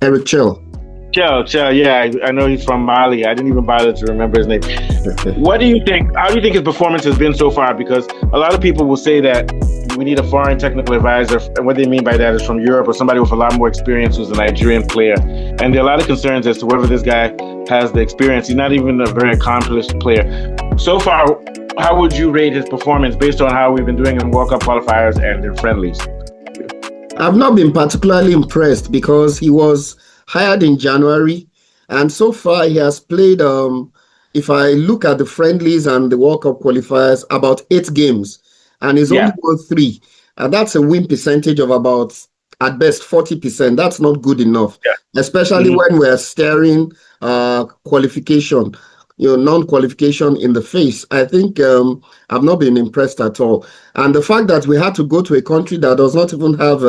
Eric Chelle. Chelle, yeah, I know he's from Mali. I didn't even bother to remember his name. What do you think? How do you think his performance has been so far? Because a lot of people will say that we need a foreign technical advisor, and what they mean by that is from Europe or somebody with a lot more experience who's a Nigerian player. And there are a lot of concerns as to whether this guy has the experience. He's not even a very accomplished player. So far, how would you rate his performance based on how we've been doing in World Cup qualifiers and in friendlies? I've not been particularly impressed because he was hired in January, and so far he has played, if I look at the friendlies and the World Cup qualifiers, about 8 games, and he's only won 3. And that's a win percentage of about, at best, 40%. That's not good enough, especially when we're staring qualification, non-qualification in the face. I think I've not been impressed at all. And the fact that we had to go to a country that does not even have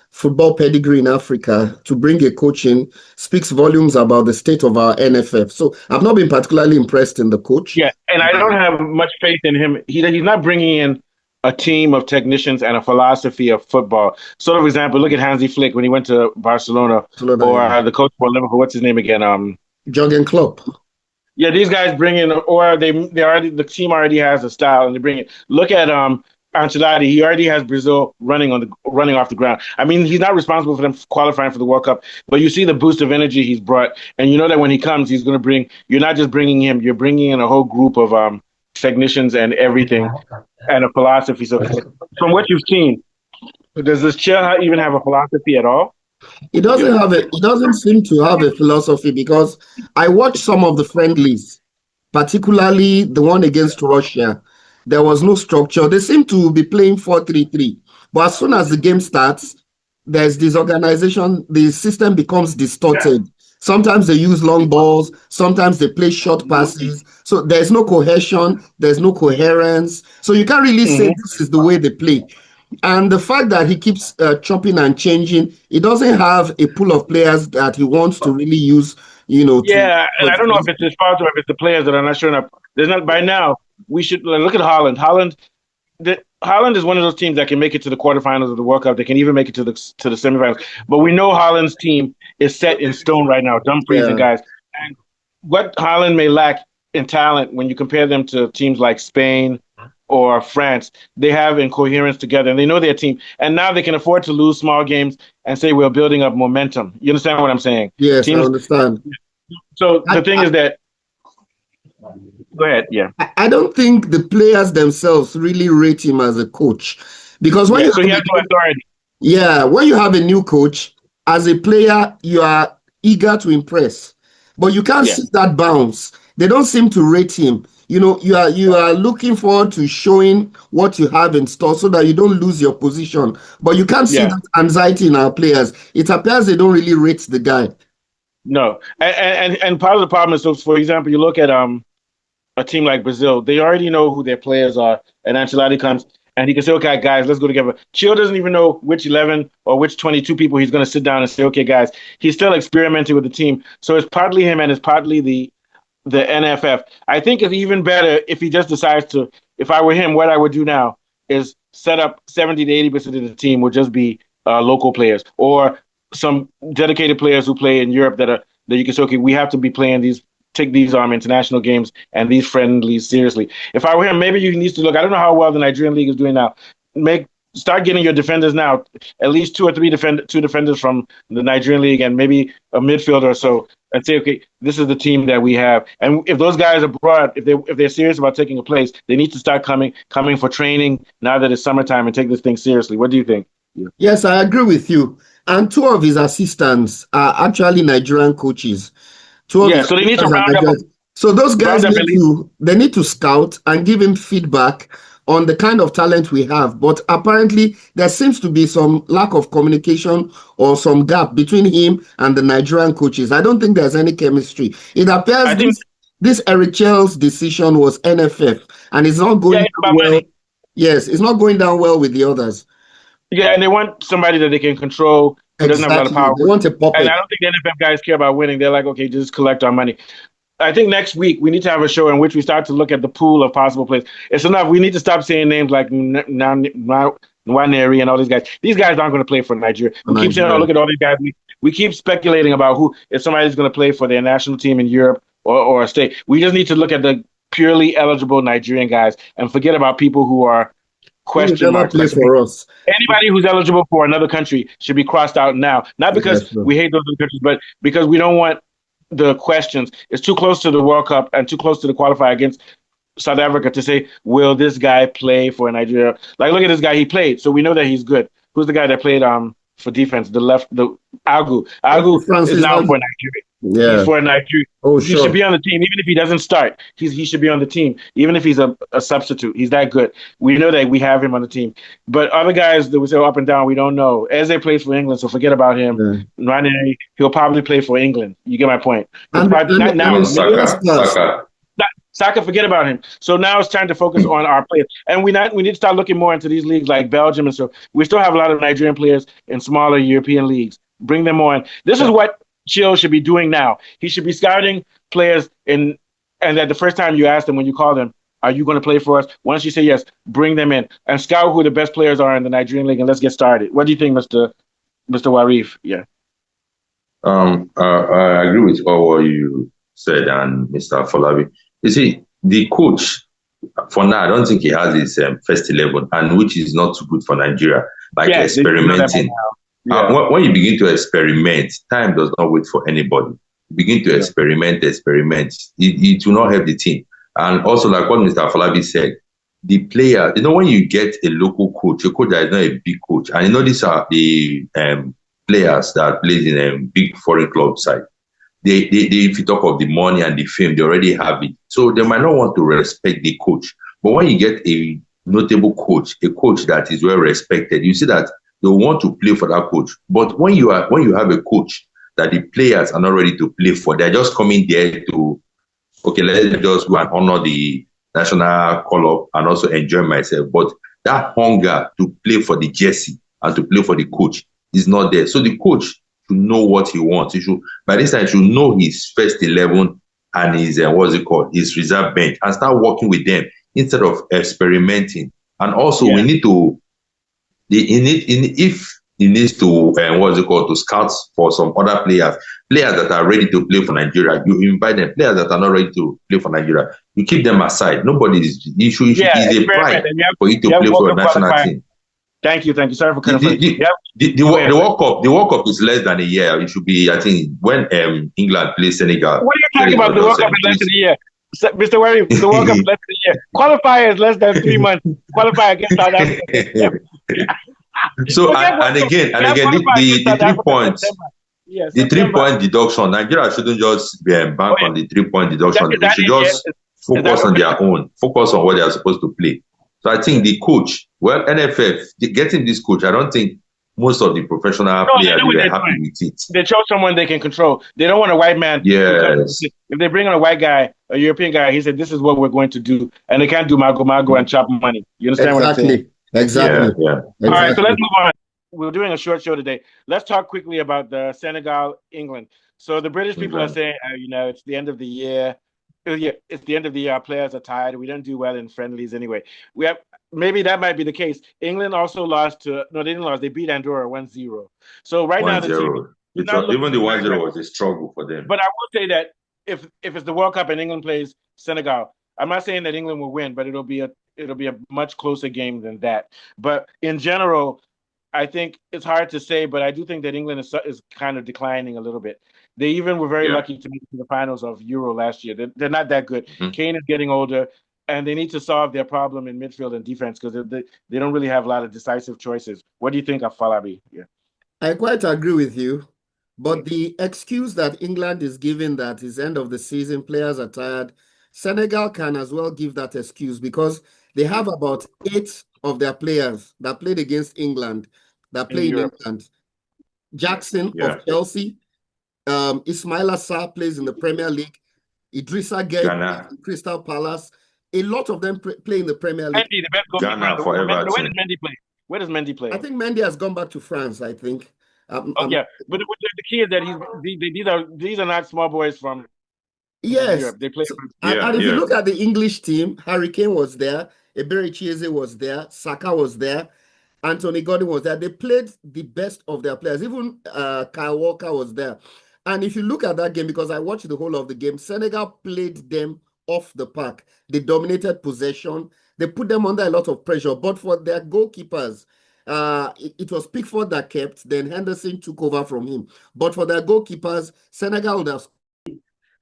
football pedigree in Africa to bring a coach in speaks volumes about the state of our NFF. So I've not been particularly impressed in the coach. Yeah, and I don't have much faith in him. He's not bringing in a team of technicians and a philosophy of football. Sort of example, look at Hansi Flick when he went to Barcelona, or the coach for Liverpool. What's his name again? Jurgen Klopp. Yeah, these guys bring in, or they already, the team already has a style, and they bring it. Look at Ancelotti. He already has Brazil running off the ground. I mean, he's not responsible for them qualifying for the World Cup, but you see the boost of energy he's brought, and you know that when he comes, he's going to bring. You're not just bringing him; you're bringing in a whole group of technicians and everything, and a philosophy. So, from what you've seen, does this Chelle even have a philosophy at all? He doesn't seem to have a philosophy, because I watched some of the friendlies, particularly the one against Russia. There was no structure. They seem to be playing 4-3-3. But as soon as the game starts, there's disorganization. The system becomes distorted. Sometimes they use long balls. Sometimes they play short passes. So there's no cohesion. There's no coherence. So you can't really say this is the way they play. And the fact that he keeps chopping and changing, he doesn't have a pool of players that he wants to really use, and I don't know if it's his fault or if it's the players that are not showing up. There's not, by now, we should look at Holland. Holland is one of those teams that can make it to the quarterfinals of the World Cup. They can even make it to the semifinals. But we know Holland's team is set in stone right now. Dumfries and guys. And what Holland may lack in talent when you compare them to teams like Spain or France, they have incoherence together, and they know their team. And now they can afford to lose small games and say we're building up momentum. You understand what I'm saying? Yes, I understand. So the thing is that. Go ahead. Yeah. I don't think the players themselves really rate him as a coach, because when he has no authority. Yeah, when you have a new coach, as a player, you are eager to impress, but you can't see that bounce. They don't seem to rate him. You are looking forward to showing what you have in store so that you don't lose your position. But you can't see that anxiety in our players. It appears they don't really rate the guy. No, and part of the problem is, so for example, you look at a team like Brazil, they already know who their players are, and Ancelotti comes and he can say, okay, guys, let's go together. Chile doesn't even know which 11 or which 22 people he's going to sit down and say, okay, guys, he's still experimenting with the team. So it's partly him and it's partly the NFF. I think it's even better if he just decides to, if I were him, what I would do now is set up 70 to 80% of the team would just be local players or some dedicated players who play in Europe that you can say, okay, we have to be playing take these international games and these friendlies seriously. If I were him, maybe you need to look. I don't know how well the Nigerian league is doing now. Start getting your defenders now, at least 2 or 3 two defenders from the Nigerian league and maybe a midfielder or so, and say, okay, this is the team that we have. And if those guys are brought, if they're serious about taking a place, they need to start coming for training now that it's summertime and take this thing seriously. What do you think? Yes, I agree with you. And 2 of his assistants are actually Nigerian coaches. So they need to round up. So those guys need to scout and give him feedback on the kind of talent we have. But apparently there seems to be some lack of communication or some gap between him and the Nigerian coaches. I don't think there's any chemistry. It appears this Eric Chelle's decision was NFF, and it's not going down well. Money. Yes, it's not going down well with the others. Yeah, and they want somebody that they can control who doesn't have a lot of power. They want a puppet. And I don't think the NFF guys care about winning. They're like, okay, just collect our money. I think next week we need to have a show in which we start to look at the pool of possible players. It's enough. We need to stop saying names like Nwaneri and all these guys. These guys aren't going to play for Nigeria. We keep saying, oh, look at all these guys. We keep speculating about who if somebody's going to play for their national team in Europe or a state. We just need to look at the purely eligible Nigerian guys and forget about people who are Who will question never marks. play Like for us. anybody who's eligible for another country should be crossed out now. Not because Yes, sir. we hate those other countries, but because we don't want the questions. It's too close to the World Cup and too close to the qualifier against South Africa to say, will this guy play for Nigeria? Like, look at this guy. He played, so we know that he's good. Who's the guy that played for defense? The left, the Agu. Okay, Agu is Francis, now for Nigeria. He's yeah. for Nigeria. Oh, He should sure. be on the team, even if he doesn't start. He should be on the team, even if he's a substitute. He's that good. We know that we have him on the team. But other guys that we say up and down, we don't know. Eze plays for England, so forget about him. Yeah. Ranieri, he'll probably play for England. You get my point. And, Probably, and, not and now. the Saka, youngsters, Saka. Saka, forget about him. So now it's time to focus on our players, and we need to start looking more into these leagues like Belgium and so. We still have a lot of Nigerian players in smaller European leagues. Bring them on. This is what Chelle should be doing now. He should be scouting players and that the first time you ask them when you call them, are you going to play for us? Once you say yes, bring them in and scout who the best players are in the Nigerian league, and let's get started. What do you think, Mr. Warif? Yeah. I agree with all what you said and Mr. Folabi. You see, the coach, for now, I don't think he has his first 11, and which is not too good for Nigeria, like Yeah, they do know that by experimenting. now. Yeah. When you begin to experiment, time does not wait for anybody. You begin to experiment. It will not help the team. And also, like what Mr. Falabi said, the player, when you get a local coach, a coach that is not a big coach, and these are the players that plays in a big foreign club side. They, if you talk of the money and the fame, they already have it. So they might not want to respect the coach. But when you get a notable coach, a coach that is well respected, you see that they want to play for that coach. But when you have a coach that the players are not ready to play for, they're just coming there to, okay, let's just go and honor the national call up and also enjoy myself. But that hunger to play for the jersey and to play for the coach is not there. So the coach should know what he wants. He should, by this time, he should know his first 11 and his his reserve bench, and start working with them instead of experimenting. And also, we need to, if he needs to, to scout for some other players that are ready to play for Nigeria. You invite them. Players that are not ready to play for Nigeria, you keep them aside. Nobody's issue. It's a pride for you to play for a national team. Thank you. Sorry for cutting. The World Cup is less than a year. It should be, I think, when England plays Senegal. What are you talking about? The World Cup is less than a year, Mr. Wary. The World Cup is less than a year. Qualifier is less than 3 months. Qualifier against South Africa. So and again, the 3 points. Yes, the 3 point deduction. Nigeria shouldn't just be bank on the 3 point deduction. They should just focus on their own. Focus on what they are supposed to play. So I think the coach, NFF, getting this coach, I don't think most of the professional players were happy with it. They chose someone they can control. They don't want a white man. Yes. If they bring on a white guy, a European guy, he said, this is what we're going to do. And they can't do mago and chop money. You understand what I'm saying? Exactly. Yeah. All right, so let's move on. We're doing a short show today. Let's talk quickly about the Senegal-England. So the British people are saying, it's the end of the year. It's the end of the year. Our players are tired. We don't do well in friendlies anyway. Maybe that might be the case. England also lost to they didn't lose. They beat Andorra 1-0. So right now the team even the 1-0 was a struggle for them. But I will say that if it's the World Cup and England plays Senegal, I'm not saying that England will win, but it'll be a much closer game than that. But in general, I think it's hard to say, but I do think that England is kind of declining a little bit. They even were very lucky to make it to the finals of Euro last year. They're not that good. Mm-hmm. Kane is getting older, and they need to solve their problem in midfield and defense because they don't really have a lot of decisive choices. What do you think of Falabi? Yeah, I quite agree with you, but the excuse that England is giving that is end of the season, players are tired, Senegal can as well give that excuse because they have about 8 of their players that played against England that play in England. Jackson of Chelsea, Ismaila Sarr plays in the Premier League, Idrissa Gueye in Crystal Palace. A lot of them play in the Premier League. Mendy, the best goalkeeper. Where does Mendy play? Where does Mendy play? I think Mendy has gone back to France, I think. But the key is that these are not small boys from Europe. They play. And if you look at the English team, Harry Kane was there, Ebere Chieze was there, Saka was there. Anthony Gordon was there. They played the best of their players. Even Kyle Walker was there. And if you look at that game, because I watched the whole of the game, Senegal played them off the park. They dominated possession. They put them under a lot of pressure. But for their goalkeepers, it was Pickford that kept. Then Henderson took over from him. But for their goalkeepers, Senegal would have.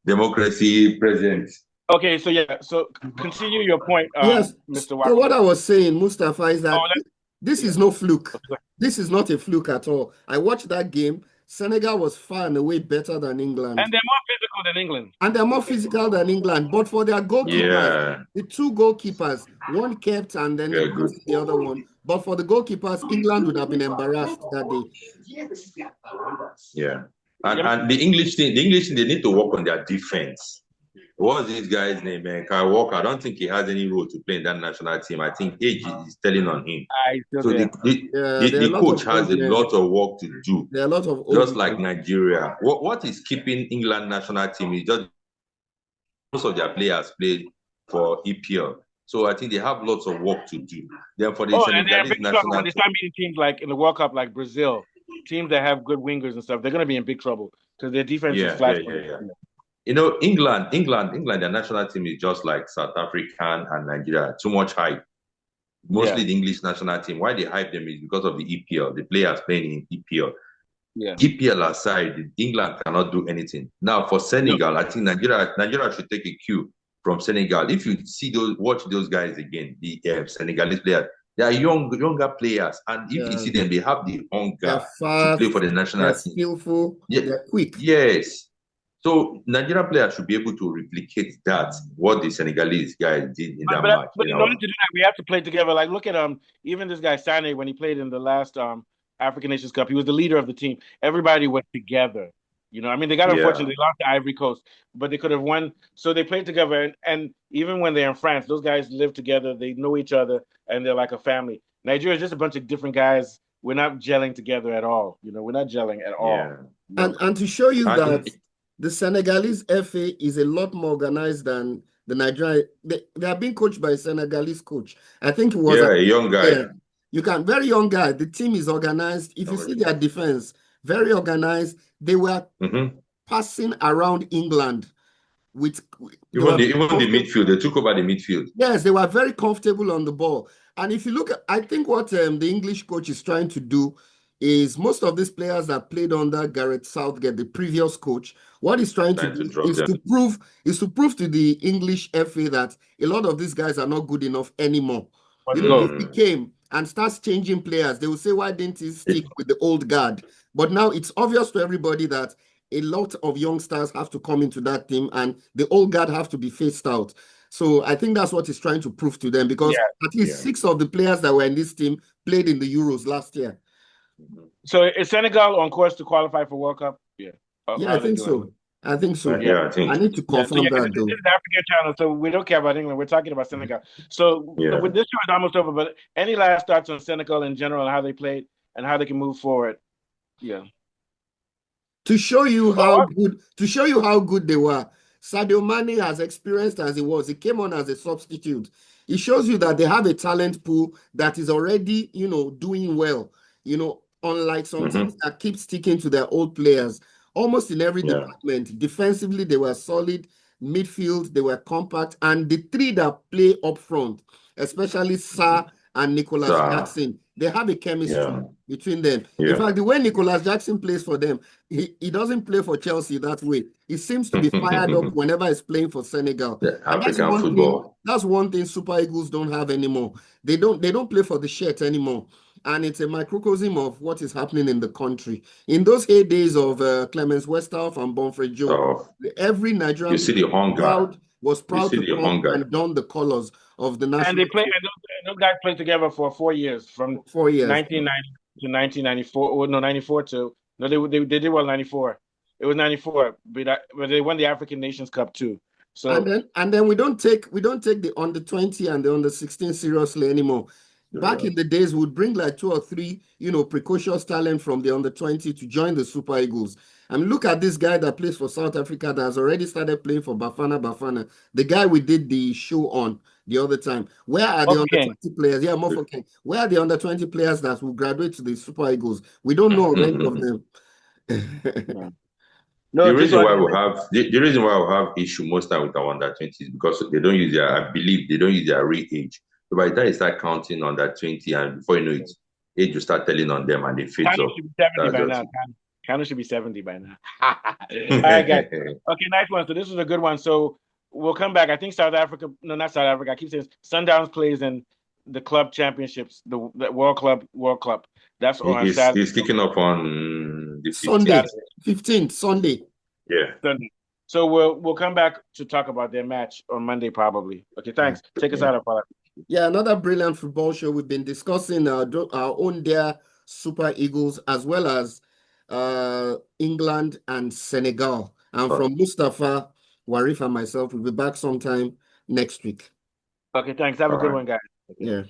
Democracy present. Okay, so yeah, so continue your point, Yes. Mr. So what Watkins. I was saying, Mustafa, is that this yeah. is no fluke. This is not a fluke at all. I watched that game. Senegal was far and away better than England. And they're more physical than England. And they're more physical than England. But for their goalkeepers, the two goalkeepers, one kept and then the other one. But for the goalkeepers, England would have been embarrassed that day. Yeah. And the English team, they need to work on their defense. What's this guy's name, man? Kyle Walker. I don't think he has any role to play in that national team. I think age is telling on him. So the coach has a lot of work to do. There are a lot of just like Nigeria. What is keeping England national team is just most of their players play for EPL. So I think they have lots of work to do. Then for the Senegalese national when they start meeting teams like in the World Cup, like Brazil, teams that have good wingers and stuff, they're going to be in big trouble because their defense is flat. You know, England, their national team is just like South African and Nigeria. Too much hype. Mostly the English national team. Why they hype them is because of the EPL, the players playing in EPL. Yeah. EPL aside, England cannot do anything. Now for Senegal, I think Nigeria should take a cue from Senegal. If you watch those guys again, the Senegalese players, they are younger players, and if you see them, they have the hunger to play for the national team. Skillful, they're quick. Yes. So Nigerian players should be able to replicate that, what the Senegalese guys did in that match. But in order to do that, we have to play together. Like, look at even this guy Sané when he played in the last African Nations Cup, he was the leader of the team. Everybody went together. You know, I mean, they got unfortunately they lost to Ivory Coast, but they could have won. So they played together, and even when they're in France, those guys live together. They know each other, and they're like a family. Nigeria is just a bunch of different guys. We're not gelling together at all. You know, we're not gelling at all. And to show you that the Senegalese FA is a lot more organized than the Nigerian. They are being coached by a Senegalese coach. I think it was a young guy. Very young guy. The team is organized. If you see their defense, very organized. They were passing around England with even the midfield. They took over the midfield. Yes, they were very comfortable on the ball. And if you look at, I think what the English coach is trying to do is most of these players that played under Gareth Southgate, the previous coach, what he's trying to do is to prove to the English FA that a lot of these guys are not good enough anymore. If he came and starts changing players, they will say, why didn't he stick with the old guard? But now it's obvious to everybody that a lot of youngsters have to come into that team and the old guard have to be phased out. So I think that's what he's trying to prove to them, because at least 6 of the players that were in this team played in the Euros last year. So is Senegal on course to qualify for World Cup? Yeah. I think so. I think so. I need to confirm that though. This is the African channel, so we don't care about England. We're talking about Senegal. So with this show is almost over, but any last thoughts on Senegal in general and how they played and how they can move forward? Yeah. To show you how good they were, Sadio Mane, as experienced as he was, he came on as a substitute. It shows you that they have a talent pool that is already, doing well. Unlike some teams that keep sticking to their old players, almost in every department. Defensively, they were solid. Midfield, they were compact. And the 3 that play up front, especially Sarr and Nicholas Jackson, they have a chemistry between them. In fact, the way Nicholas Jackson plays for them, he doesn't play for Chelsea that way. He seems to be fired up whenever he's playing for Senegal. African football. That's one thing Super Eagles don't have anymore. They don't play for the shirt anymore. And it's a microcosm of what is happening in the country. In those heydays of Clemens Westhoff and Bonfred Joe, every Nigerian crowd was proud to come and don the colors of the national team. And those guys played together for 4 years, from 1990 to 1994. Or no, 94 to they did well 94. It was 94, but they won the African Nations Cup too. So and then we don't take the under 20 and the under 16 seriously anymore. Back in the days, would bring like 2 or 3, precocious talent from the under 20 to join the Super Eagles. I mean, look at this guy that plays for South Africa that has already started playing for Bafana. The guy we did the show on the other time. Where are the under Okay. 20 players? Yeah, Mofokeng. Where are the under 20 players that will graduate to the Super Eagles? We don't know any of them. No, The this reason one. why we have the reason why we have issue most time with our under 20 is because they don't use their, I believe they don't use their real age. So by the time you start counting under 20 and before you know it, age will start telling on them and it fades Kano up. should be 70 That's by just now. Kano should be 70 by now. All right, guys. it. Okay, nice one. So this was a good one. So we'll come back. I think South Africa, no, not South Africa. I keep saying Sundowns plays in the club championships, the World Cup. That's on Saturday. It's kicking off on the 15th. Sunday, Saturday, 15th, Sunday. Yeah. Sunday. So we'll come back to talk about their match on Monday probably. Okay, thanks. Take us Yeah. out of Apollo. Yeah, another brilliant football show. We've been discussing our own dear Super Eagles as well as England and Senegal. And from Mustafa, Warif, and myself, we'll be back sometime next week. Okay, thanks. Have a All good right. one, guys. Yeah.